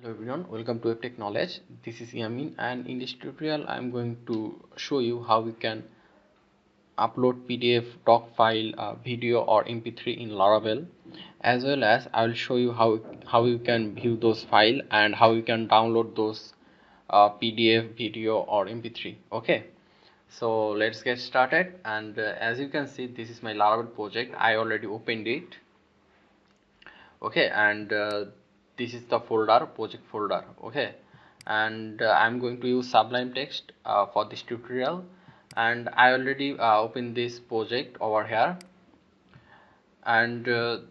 Hello everyone, welcome to Tech Knowledge. This is Yamin, and in this tutorial I am going to show you how we can upload PDF, doc file, video or MP3 in Laravel, as well as I will show you how you can view those files and how you can download those PDF, video or MP3. Okay, so let's get started. And as you can see, this is my Laravel project. I already opened it. Okay, and this is the folder, project folder. Okay, and I'm going to use Sublime Text for this tutorial, and I already opened this project over here. And the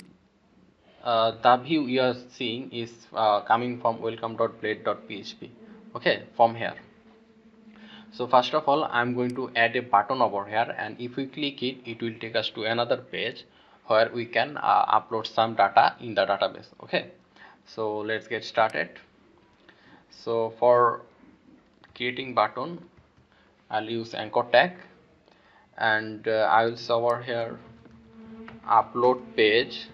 view you are seeing is coming from welcome.blade.php. Okay, from here. So first of all, I'm going to add a button over here, and if we click it, it will take us to another page where we can upload some data in the database. Okay, so let's get started. So for creating button, I'll use anchor tag, and I will say over here upload page,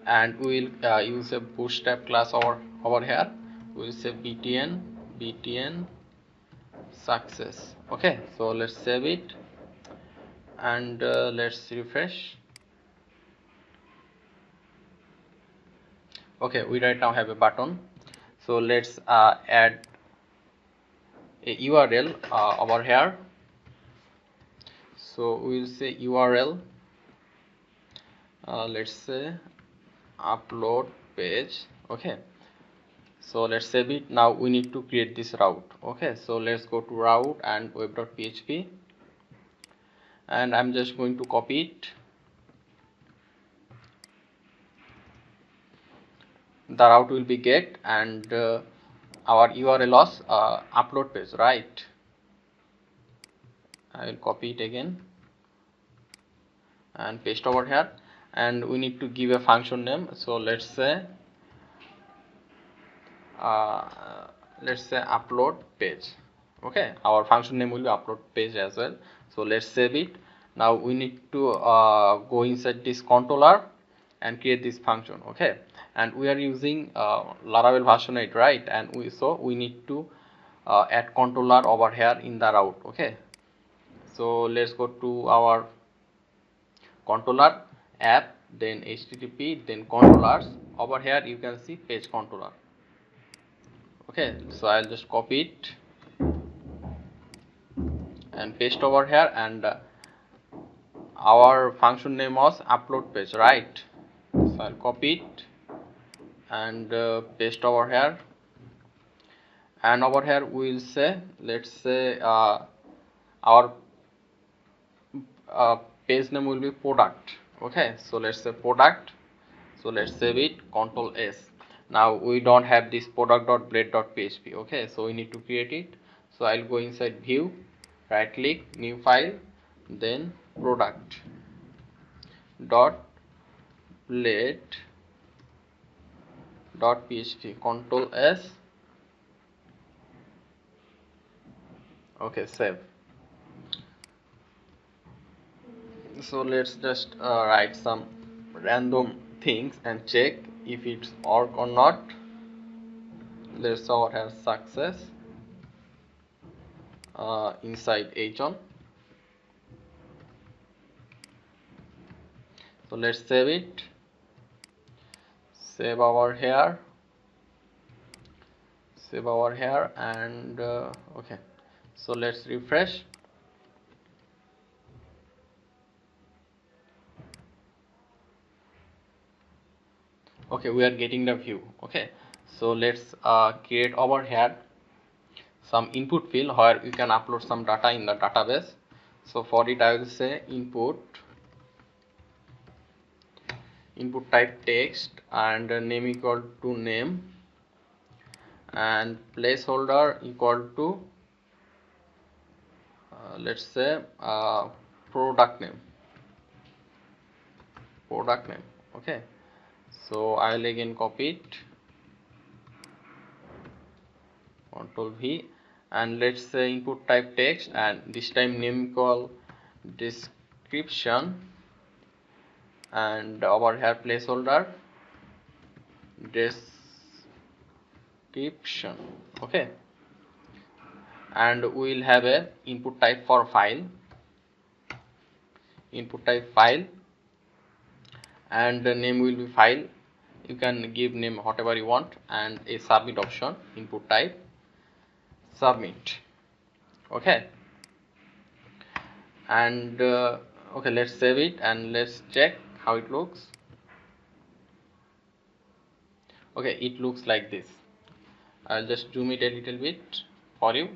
and we will use a bootstrap class over here. We will say btn success. Okay, so let's save it, and let's refresh. Okay, we right now have a button. So let's add a URL over here. So we'll say URL, let's say upload page. Okay, so let's save it. Now we need to create this route. Okay, so let's go to route and web.php, and I'm just going to copy it. The route will be get, and our URL was upload page, right? I will copy it again and paste over here, and we need to give a function name. So let's say upload page. Okay, our function name will be upload page as well. So let's save it. Now we need to go inside this controller and create this function. Okay, and we are using Laravel version 8, right? And we need to add controller over here in the route. Okay, so let's go to our controller app, then http, then controllers. Over here you can see page controller. Okay, so I'll just copy it and paste over here, and our function name was upload page, right? So I'll copy it and paste over here, and over here we will say, let's say our page name will be product. Okay, so let's say product. So let's save it, Control S. Now we don't have this product.blade.php. Okay, so we need to create it. So I'll go inside view, right click, new file, then product dot blade dot php, Control S. Okay, save. So let's just write some random things and check if it's work or not. Let's over here success inside h1. So let's save it, save over here, and okay, so let's refresh. Okay, we are getting the view. Okay, so let's create over here some input field where you can upload some data in the database. So for it I will say input type text, and name equal to name, and placeholder equal to let's say product name. Okay, so I will again copy it, Control V, and let's say input type text, and this time name equal description, and over here placeholder description. Okay, and we will have a input type for file, input type file, and the name will be file. You can give name whatever you want, and a submit option, input type submit. Okay, and okay, let's save it and let's check how it looks. Okay, it looks like this. I'll just zoom it a little bit for you.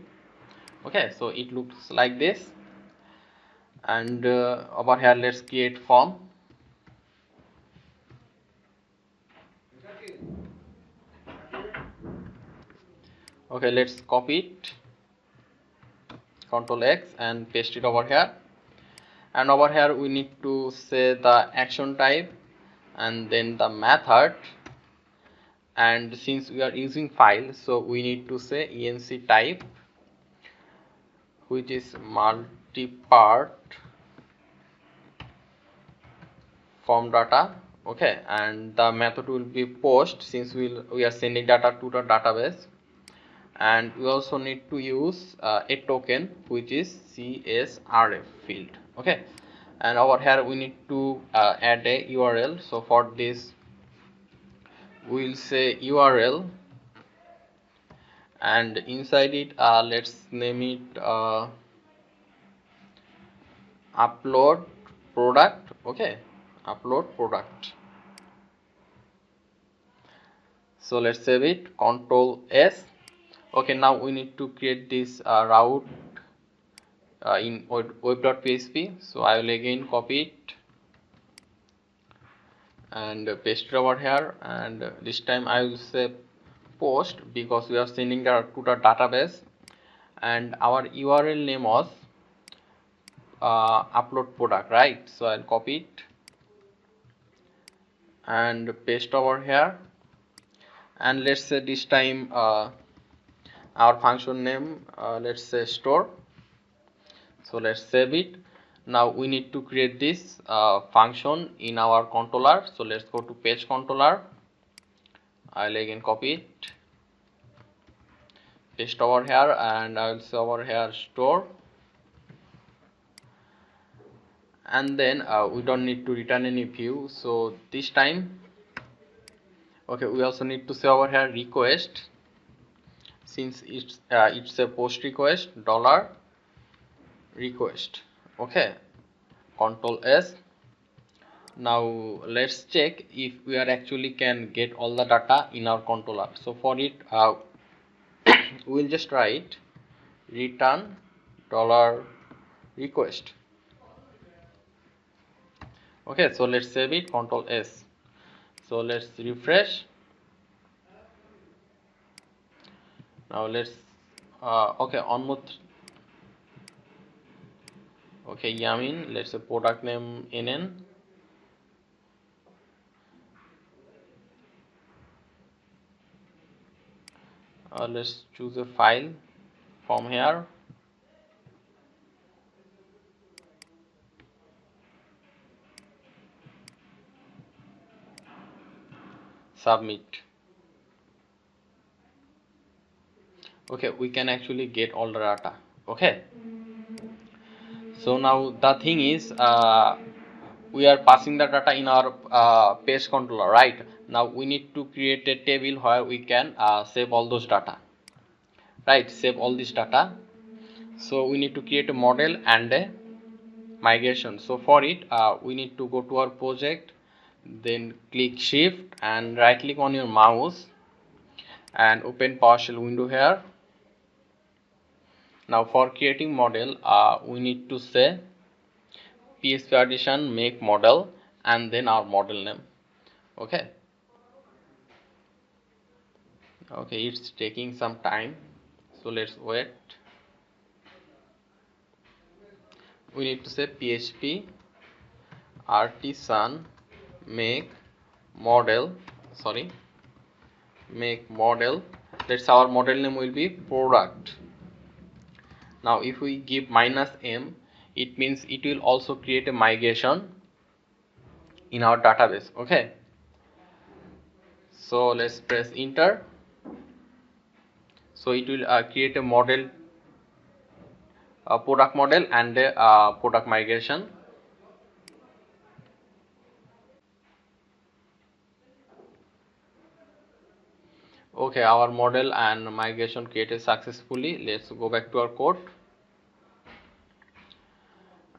Okay, so it looks like this, and over here let's create form. Okay, let's copy it, Ctrl X, and paste it over here. And over here we need to say the action type and then the method, and since we are using file, so we need to say enc type, which is multi-part form data. Okay, and the method will be post, since we are sending data to the database. And we also need to use a token, which is CSRF field. Okay, and over here we need to add a URL. So for this we will say URL, and inside it let's name it upload product. Okay, upload product. So let's save it, Ctrl S. Okay, now we need to create this route in web.php. So I will again copy it and paste it over here, and this time I will say post, because we are sending that to the database, and our URL name was upload product, right? So I'll copy it and paste over here, and let's say this time our function name, let's say store. So let's save it. Now we need to create this function in our controller. So let's go to page controller. I'll again copy it, paste over here, and I'll say over here store, and then we don't need to return any view. So this time, okay, we also need to say over here request, since it's a post request, dollar request. Okay, Control S. Now let's check if we are actually can get all the data in our controller. So for it we'll just write return dollar request. Okay, so let's save it, Control S. So let's refresh. Now let's okay, okay, Yamin, let's say product name NN. Let's choose a file from here. Submit. Okay, we can actually get all the data. Okay, so now the thing is we are passing the data in our page controller, right? Now we need to create a table where we can save all those data, right? Save all this data. So we need to create a model and a migration. So for it we need to go to our project, then click shift and right click on your mouse and open PowerShell window here. Now for creating model we need to say PHP addition make model and then our model name. Okay, okay, it's taking some time, so let's wait. We need to say PHP artisan make model, sorry, make model. Let's our model name will be product. Now if we give -m, it means it will also create a migration in our database. Okay, so let's press enter. So it will create a model, a product model, and a product migration. Okay, our model and migration created successfully. Let's go back to our code.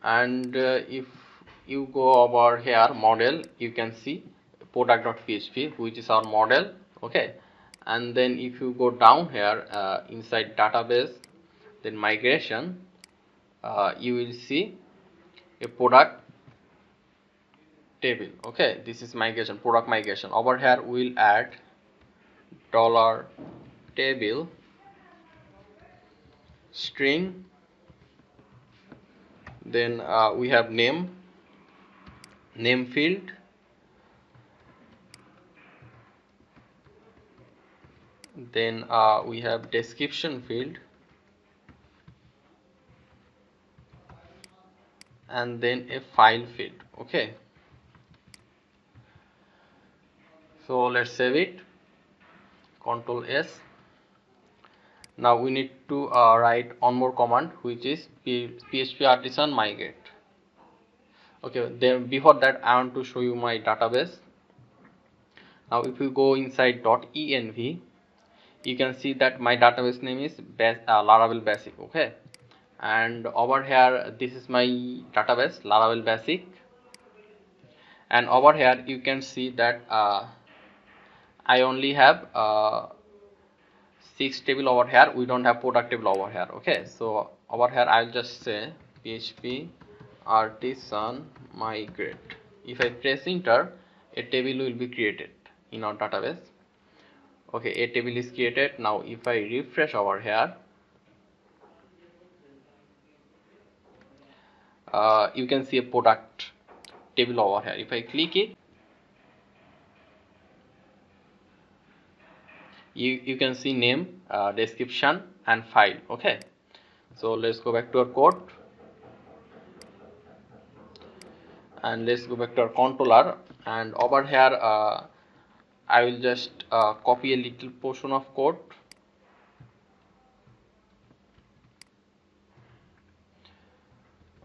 And if you go over here model, you can see product.php, which is our model. Okay, and then if you go down here inside database, then migration, you will see a product table. Okay, this is migration, product migration. Over here we'll add dollar table string, then we have name field, then we have description field, and then a file field. Okay, so let's save it, Control S. Now we need to write one more command, which is php artisan migrate. Okay, then before that I want to show you my database. Now if you go inside .env, you can see that my database name is Laravel basic. Okay, and over here this is my database Laravel basic, and over here you can see that I only have 6 table over here. We don't have product table over here. Okay, so over here I'll just say php artisan migrate. If I press enter, a table will be created in our database. Okay, a table is created. Now if I refresh over here, you can see a product table over here. If I click it, you can see name, description, and file. Okay, so let's go back to our code, and let's go back to our controller, and over here I will just copy a little portion of code.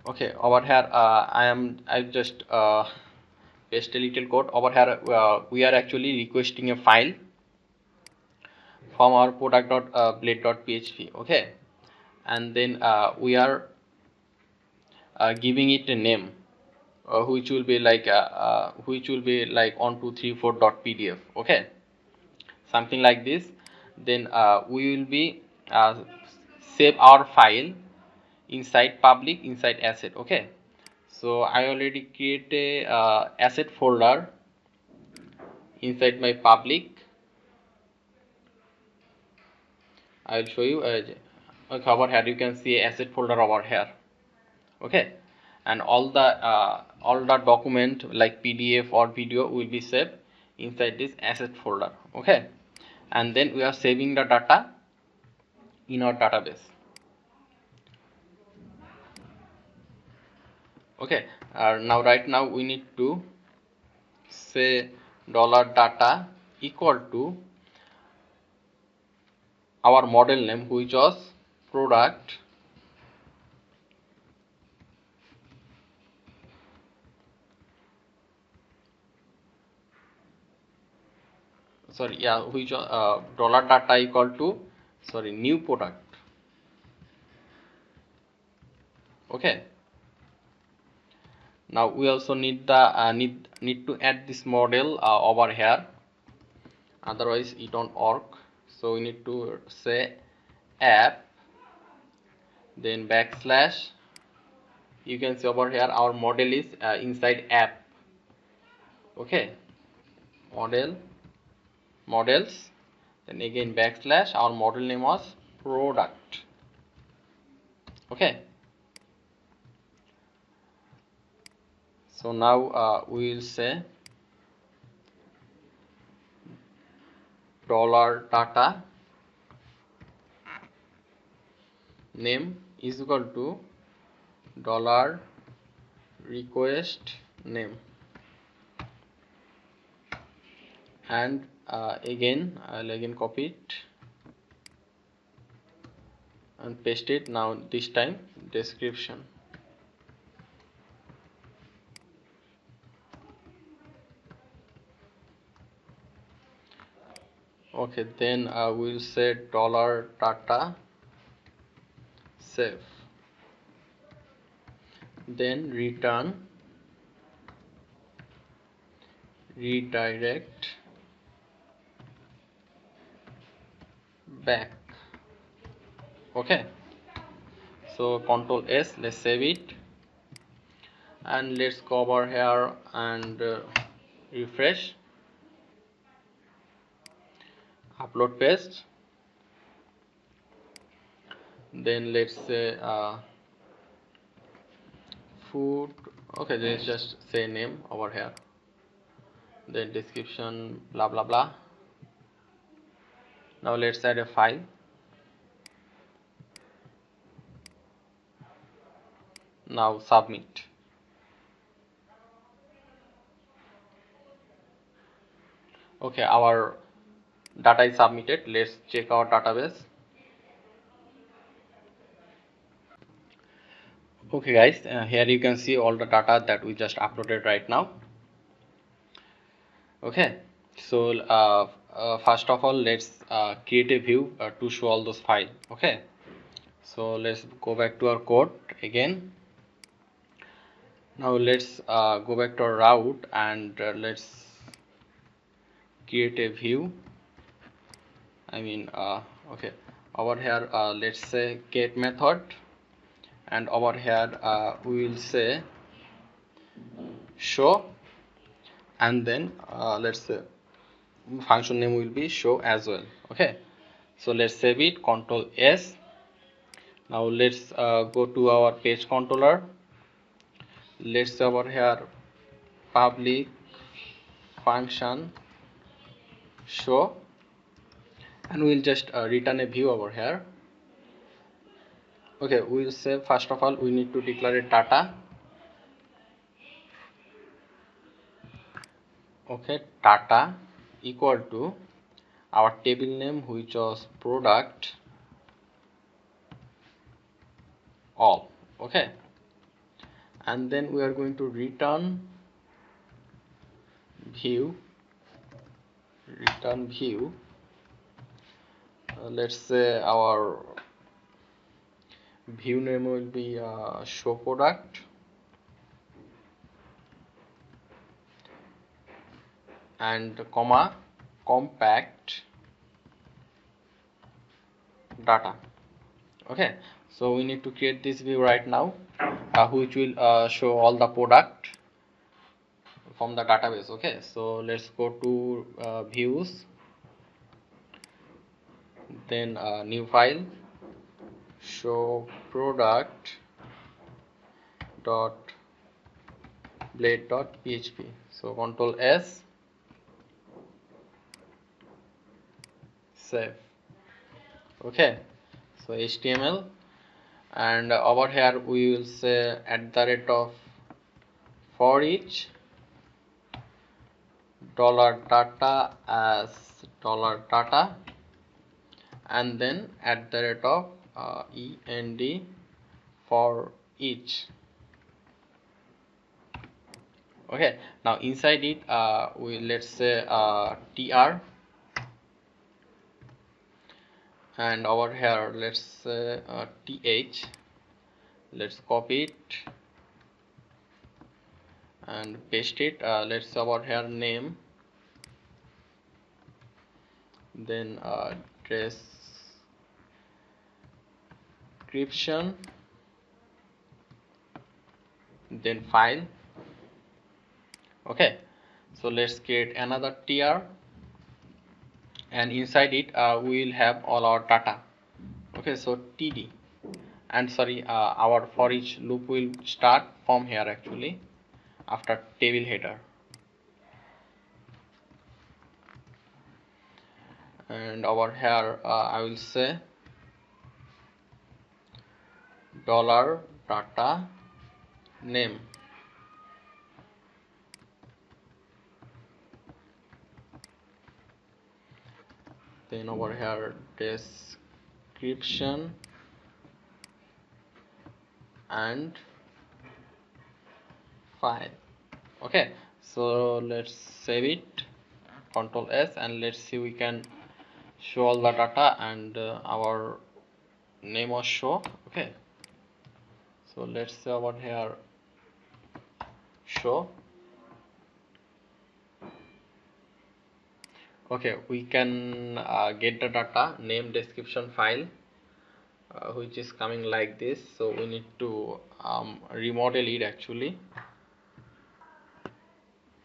Okay, over here I just paste a little code over here. We are actually requesting a file from our product.blade.php. Okay, and then we are giving it a name, which will be like 1234.pdf. Okay, something like this. Then we will be save our file inside public, inside asset. Okay, so I already create a asset folder inside my public. I'll show you. Okay, over here you can see asset folder over here. Okay, and all the document like PDF or video will be saved inside this asset folder. Okay, and then we are saving the data in our database. Okay, now right now we need to say $data equal to our model name, which was product which $data equal to new product. Okay, now we also need the need to add this model over here, otherwise it won't work. So we need to say app, then backslash. You can see over here our model is inside app. Okay, models, then again backslash, our model name was product. Okay, so now we will say $data name is equal to $request name, and again I'll copy it, and paste it. Now this time description. Okay, then we'll say dollar data save, then return redirect back. Okay, so Control S, let's save it, and let's go over here and refresh, upload page, then let's say food. Okay, let's just say name over here, then description, blah blah blah. Now let's add a file. Now submit. Okay, our data is submitted. Let's check our database. Okay guys, here you can see all the data that we just uploaded right now. Okay, so first of all, let's create a view to show all those files. Okay, so let's go back to our code again. Now let's go back to our route and let's create a view. Okay, over here let's say get method, and over here we will say show, and then let's say function name will be show as well. Okay, so let's save it, Control S. Now let's go to our page controller. Let's say over here public function show, and we'll just return a view over here. Okay, we'll say first of all we need to declare a data. Okay, data equal to our table name, which was product all. Okay, and then we are going to return view. Let's say our view name will be show product, and comma compact data. Okay, so we need to create this view right now, which will show all the product from the database. Okay, so let's go to views, then new file, show product dot blade dot php. So Control S, save. Okay, so HTML, and over here we will say at the rate of for each dollar data as dollar data, and then at the rate of end for each. Okay, now inside it we let's say tr, and over here let's say th. Let's copy it and paste it. Let's over here name, then description, then file. Okay, so let's create another tr, and inside it we will have all our data. Okay, so td, and sorry, our for each loop will start from here actually after table header, and over here I will say dollar data name, then over here description, and file. Okay, so let's save it, Control S, and let's see we can show all the data, and our name was show. Okay, so let's say over here show. Okay, we can get the data, name, description, file, which is coming like this. So we need to remodel it actually.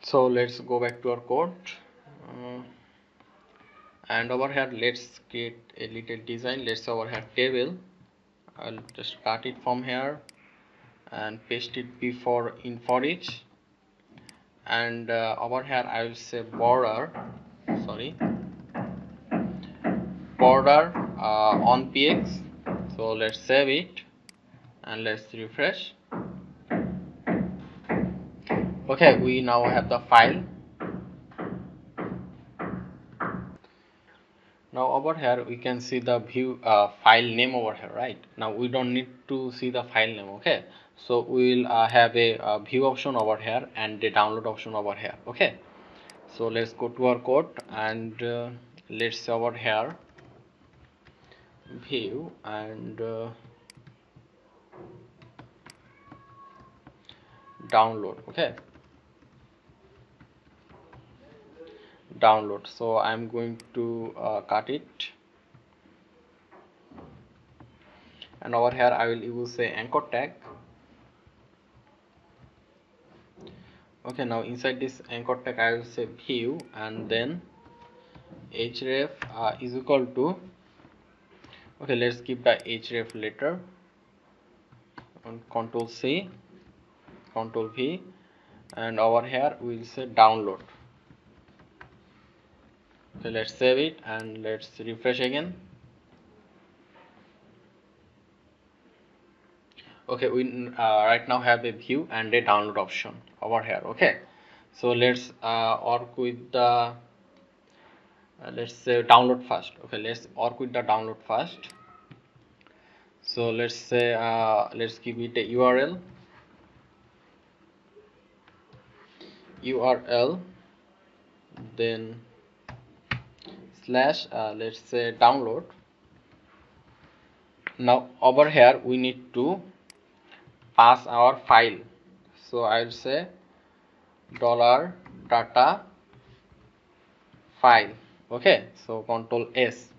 So let's go back to our code, and over here let's create a little design. Let's over here table. I'll just cut it from here and paste it before in for each, and over here I will say border, sorry, border on px. So let's save it and let's refresh. Okay, we now have the file. Now over here we can see the view file name over here, right? Now we don't need to see the file name. Okay, so we will have a view option over here and the download option over here. Okay, so let's go to our code, and let's say over here view, and download. Okay, download. So I'm going to cut it, and over here I will use a anchor tag. Okay, now inside this anchor tag I will say view, and then href is equal to, okay, let's keep the href later, and Control C, Control V, and over here we will say download. Okay, let's save it and let's refresh again. Okay, we right now have a view and a download option over here. Okay, so let's work with the let's say download first. Okay, let's work with the download first. So let's say let's give it a URL, then slash let's say download. Now over here we need to pass our file, so I'll say $data file. Okay, so Control S.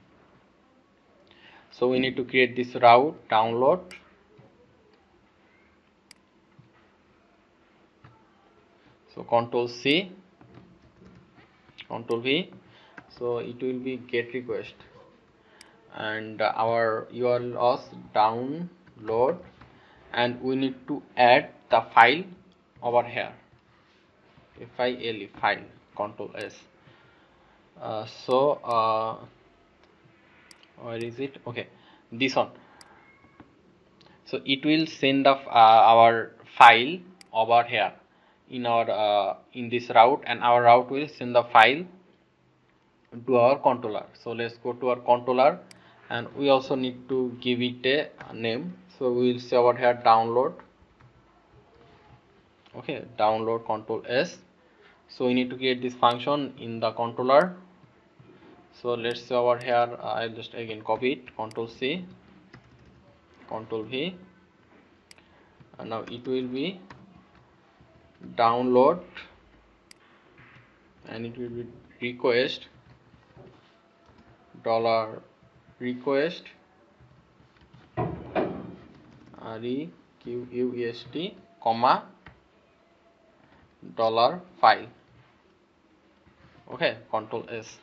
So we need to create this route download, so Control C, Control V, so it will be get request, and our URL was download, and we need to add the file over here, file, Control S. Where is it? Okay, this one. So it will send the our file over here in our in this route, and our route will send the file to our controller. So let's go to our controller, and we also need to give it a name. So we will say over here download. Okay, download, Control S. So we need to create this function in the controller. So let's say over here I'll just again copy it, Control C, Control V, and now it will be download, and it will be request dollar request request comma dollar file. Okay, Control S,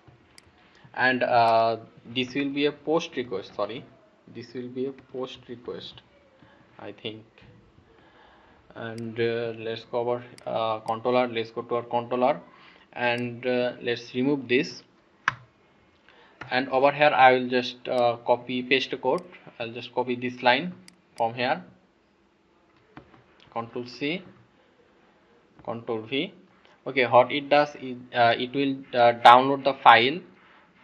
and this will be a post request, sorry, this will be a post request, I think. And let's go over controller, let's go to our controller, and let's remove this, and over here I will just copy paste the code. I'll just copy this line from here, Control C, Control V. Okay, what it does is it will download the file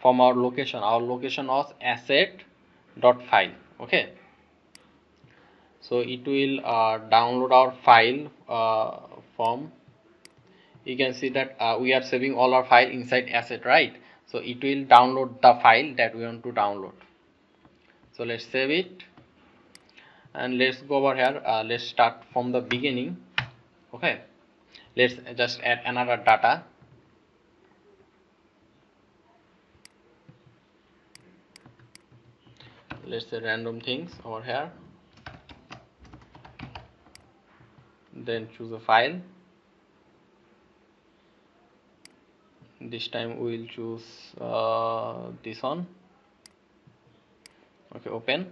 from our location. Our location was asset.file. Okay, So it will download our file from, you can see that we are saving all our file inside asset, right? So it will download the file that we want to download. So let's save it and let's go over here. Let's start from the beginning. Okay, let's just add another data. Let's say random things over here, then choose a file. This time we will choose this one. Okay, open.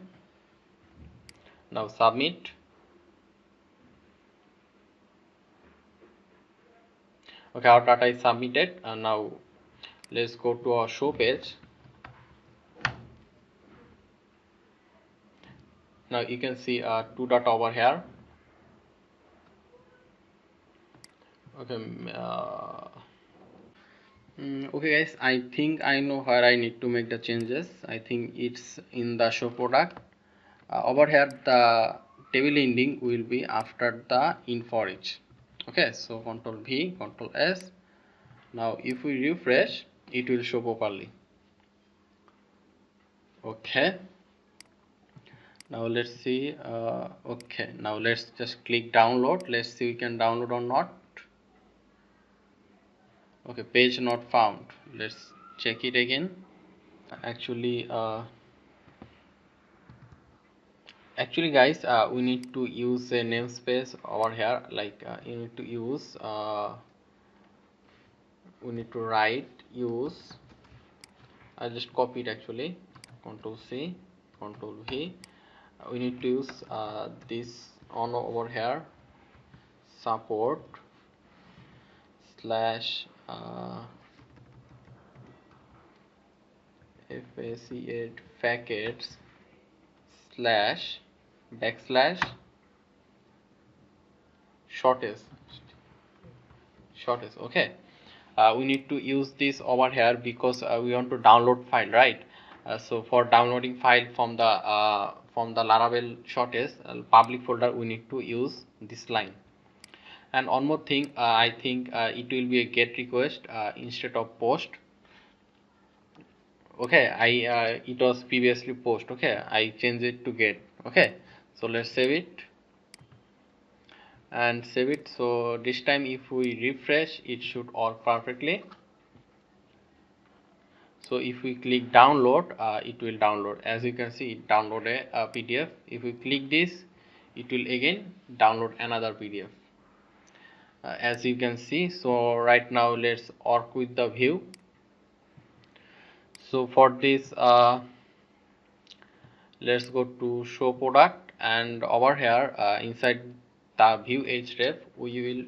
Now submit. Okay, our data is submitted, and now let's go to our show page. Now you can see two data over here. Okay, okay guys, I think I know where I need to make the changes. I think it's in the show product. Over here the table ending will be after the in for each. Okay, so Control V, Control S. Now if we refresh, it will show properly. Okay, now let's see. Okay, now let's just click download. Let's see we can download or not. Okay, page not found. Let's check it again. Actually actually guys, we need to use a namespace over here. Like you need to use we need to write use. I just copy it actually. Control C, Control V. We need to use this on over here, support slash facet packets slash backslash shortest. Okay, we need to use this over here because we want to download file, right? So for downloading file from the Laravel shortest public folder, we need to use this line. And one more thing, I think it will be a get request instead of post. Okay, it was previously post. Okay, I changed it to get. Okay, so let's save it and save it. So this time if we refresh, it should work perfectly. So if we click download, it will download. As you can see, it downloaded a PDF. If we click this, it will again download another PDF. As you can see, so right now let's work with the view. So for this let's go to show product, and over here inside the view href we will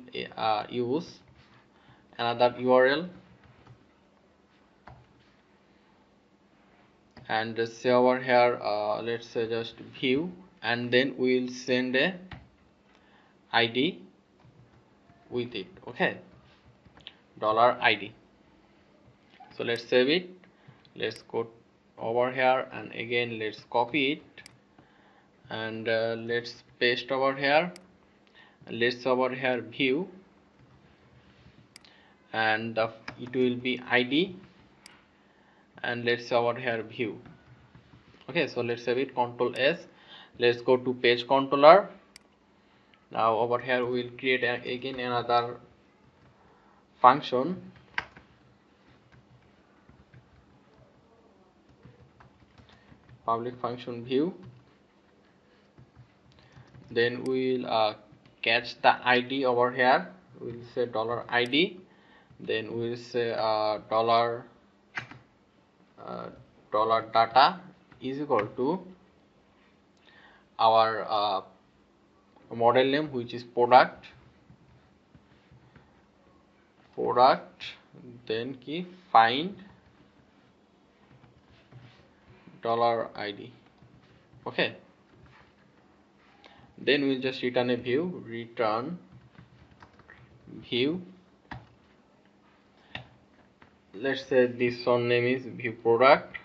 use another URL and say over here let's say just view, and then we will send a ID with it. Okay, $ID. So let's save it. Let's go over here and again let's copy it and let's paste over here. Let's over here view, and it will be ID, and let's over here view. Okay, so let's save it. Control S. Let's go to page controller. Now over here we will create again another function, public function view. Then we will catch the ID over here. We will say $ID. Then we will say dollar data is equal to our model name, which is product, then key find $ID. Okay, then we'll just return a view, return view. Let's say this one name is view product.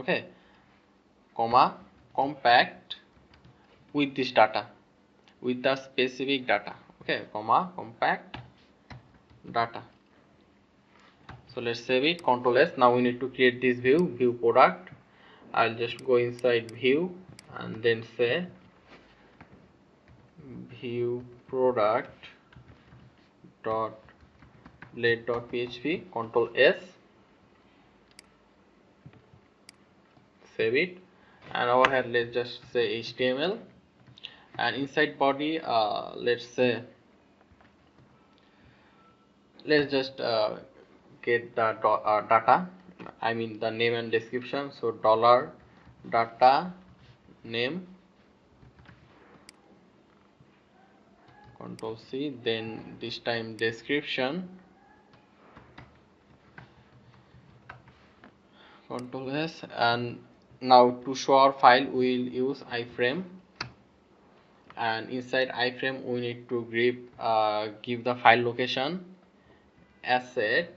okay, comma compact with this data, with the specific data, okay, comma compact data. So let's save it, Control S. Now we need to create this view product. I'll just go inside view and then say view product dot let dot php, Control S, save it, and over here let's just say HTML, and inside body let's just get the data, I mean the name and description. So dollar data name, Control C, then this time description, Control S, and now to show our file we will use iframe, and inside iframe we need to give the file location asset,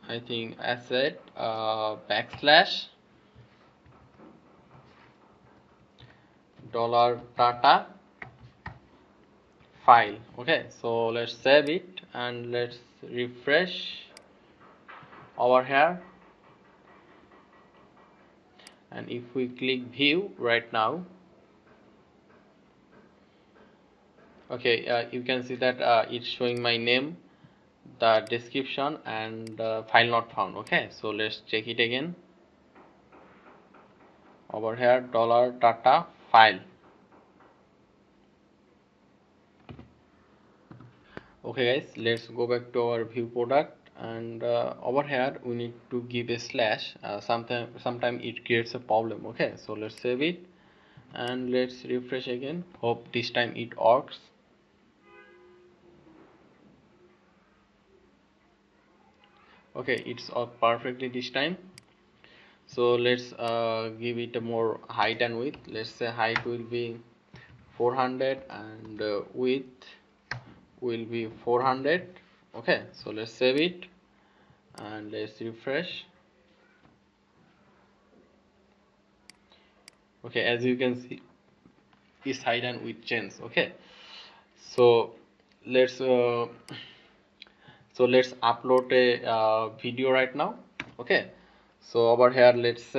I think asset backslash dollar data file. Okay, so let's save it and let's refresh over here, and if we click view right now, okay, you can see that it's showing my name, the description, and file not found. Okay, so let's check it again. Over here, dollar data file. Okay guys, let's go back to our view product, and over here we need to give a slash. Sometime it creates a problem. Okay, so let's save it and let's refresh again. Hope this time it works. Okay, it's perfectly this time. So let's give it a more height and width. Let's say height will be 400 and width will be 400. Okay, so let's save it and let's refresh. Okay, as you can see, is height and width change. Okay, so let's upload a video right now. Okay, so over here let's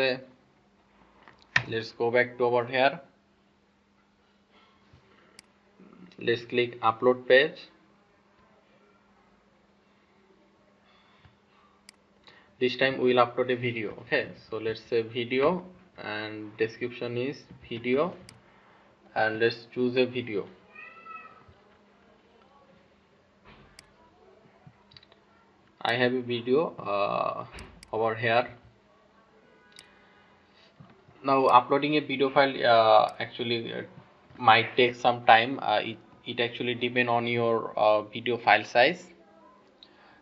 go back to over here, let's click upload page. This time we will upload a video. Okay, so let's say video and description is video, and let's choose a video. I have a video over here. Now uploading a video file actually might take some time. It actually depends on your video file size,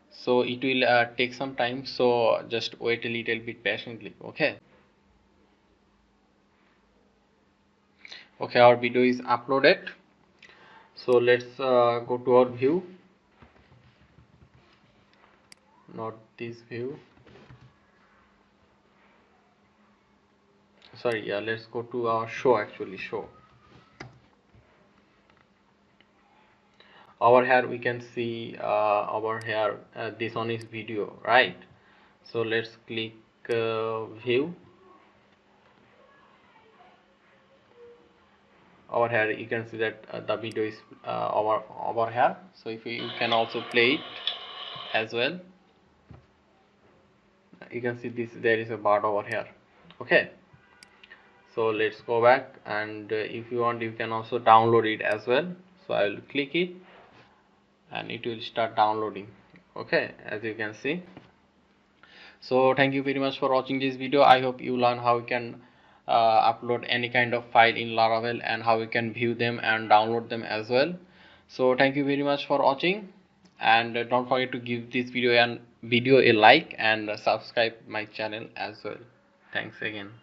so it will take some time, so just wait a little bit patiently. Okay, our video is uploaded, so let's go to our view, not this view, sorry, yeah, let's go to our show. Actually, show. Over here we can see over here this one is video, right? So let's click view. Over here you can see that the video is over here, so if you can also play it as well. You can see this, there is a bar over here. Okay, so let's go back, and if you want you can also download it as well. So I will click it and it will start downloading. Okay, as you can see. So thank you very much for watching this video. I hope you learn how you can upload any kind of file in Laravel and how you can view them and download them as well. So thank you very much for watching, and don't forget to give this video a like and subscribe my channel as well. Thanks again.